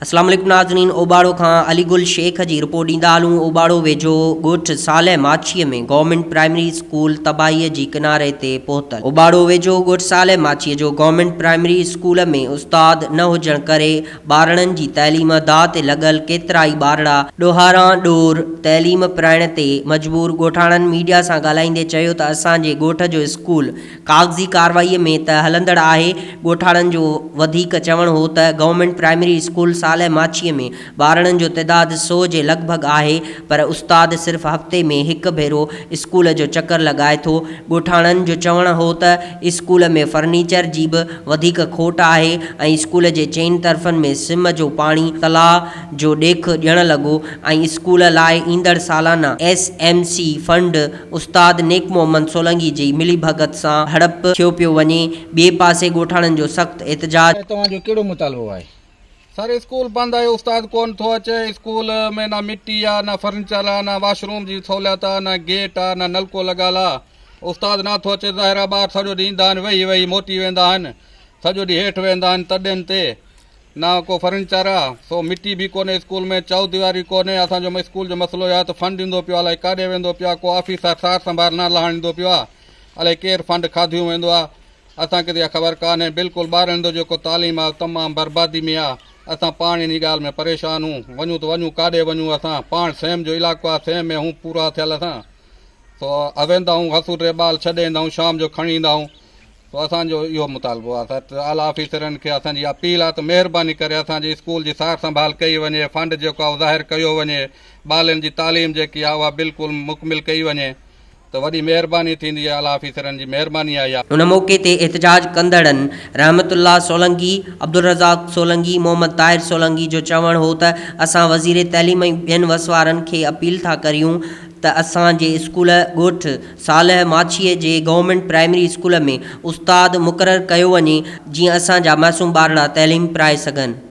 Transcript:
अस्सलाम वालेकुम नाज़रीन। ओबाड़ो खां अलीगुल शेख जी रिपोर्ट ॾींदा हलूं। ओबाड़ो वेझो ॻोठ सालह माछीअ में गवर्नमेंट प्राइमरी स्कूल तबाहीअ जी किनारे ते पहुतल। ओबाड़ो वेझो ॻोठ सालह माछीअ जो गवर्नमेंट प्राइमरी स्कूल में उस्ताद न हुजण करे ॿारनि जी तइलीम दाह ते लॻल केतिरा ई ॿारड़ा ॾोहारां ॾोर तइलीम पढ़ाइण ते मजबूर। ॻोठाणनि मीडिया सां ॻाल्हाईंदे चयो त असांजे ॻोठ जो स्कूल कागज़ी कार्रवाईअ में त हलंदड़ आहे। ॻोठाणनि जो वधीक चवणु हो त गवर्नमेंट प्राइमरी स्कूल सालह माछीअ में ॿारनि जो तइदाद 100 जे लॻभॻि आहे, पर उस्ताद सिर्फ़ हफ़्ते में हिकु भेरो स्कूल जो चकर लॻाए थो। ॻोठाणनि जो चवणु हो त स्कूल में फर्नीचर जी बि वधीक खोट आहे ऐं स्कूल जे चइनि तरफ़नि में सिम जो पाणी तलाउ जो ॾेख ॾियणु लॻो ऐं स्कूल लाइ ईंदड़ सालाना SMC फंड उस्ताद नेक मोहम्मद सोलंकी जी मिलीभगत सां हड़प थियो पियो वञे। ॿिए पासे ॻोठाणनि जो सख़्तु एहतजाज। तव्हांजो कहिड़ो मुतालबो आहे? सर स्कूल बंदि आहे, उस्ताद कोन थो अचे। स्कूल में ना मिट्टी आहे, ना फर्नीचर आहे, ना वॉशरूम जी सहूलियत आहे, ना गेट आहे, ना नलको लॻल आहे। उस्ताद नथो अचे। ज़ाहिर आहे ॿार सॼो ॾींहुं ईंदा आहिनि, वेही वेही मोटी वेंदा आहिनि, सॼो ॾींहुं हेठि वेंदा आहिनि तॾनि ते। ना को फर्नीचर आहे, सो मिट्टी बि कोन्हे स्कूल में, चौदीवारी कोन्हे। असांजो स्कूल जो मसइलो आहे त फंड ईंदो पियो आहे, अलाए काॾे वेंदो पियो आहे। को ऑफिसर सार संभाल न लहण ईंदो पियो आहे, अलाए केरु फंड खाधियूं वेंदो आहे, असांखे त इहा ख़बर कान्हे। बिल्कुलु ॿारनि जो जेको तालीम आहे तमामु बर्बादी में आहे। असां पाण इन ॻाल्हि में परेशान हूं। वञूं त वञूं काॾे वञूं? असां पाण सेम जो इलाइक़ो आहे, सेम में हूं पूरा थियल असां। सो वेंदा आहियूं, हसू टे ॿाल छॾे ईंदा आहियूं, शाम जो खणी ईंदा आहियूं। तो असांजो इहो मुतालबो आहे त आला ऑफिसरनि खे असांजी अपील आहे त महिरबानी करे असांजे स्कूल जी सार संभाल कई वञे, फंड जेको आहे ज़ाहिर कयो वञे, ॿारनि जी तालीम जेकी आहे उहा बिल्कुलु मुकमिल कई वञे त वॾी महिरबानी थींदी आहे। आला ऑफिसरनि जी महिरबानी आहे। उन मौक़े ते एहतजाज कंदड़नि रहमतुल्लाह सोलंकी, अब्दुल रज़ाक सोलंकी, मोहम्मद ताहिर सोलंकी जो चवणु हो त असां वज़ीर तइलीम ऐं ॿियनि वसवारनि खे अपील था करियूं त असांजे स्कूल ॻोठ सालह माछीअ जे गवर्नमेंट प्राइमरी स्कूल में उस्ताद मुक़ररु कयो वञे जीअं असांजा मासूम ॿारड़ा तइलीम पढ़ाए सघनि।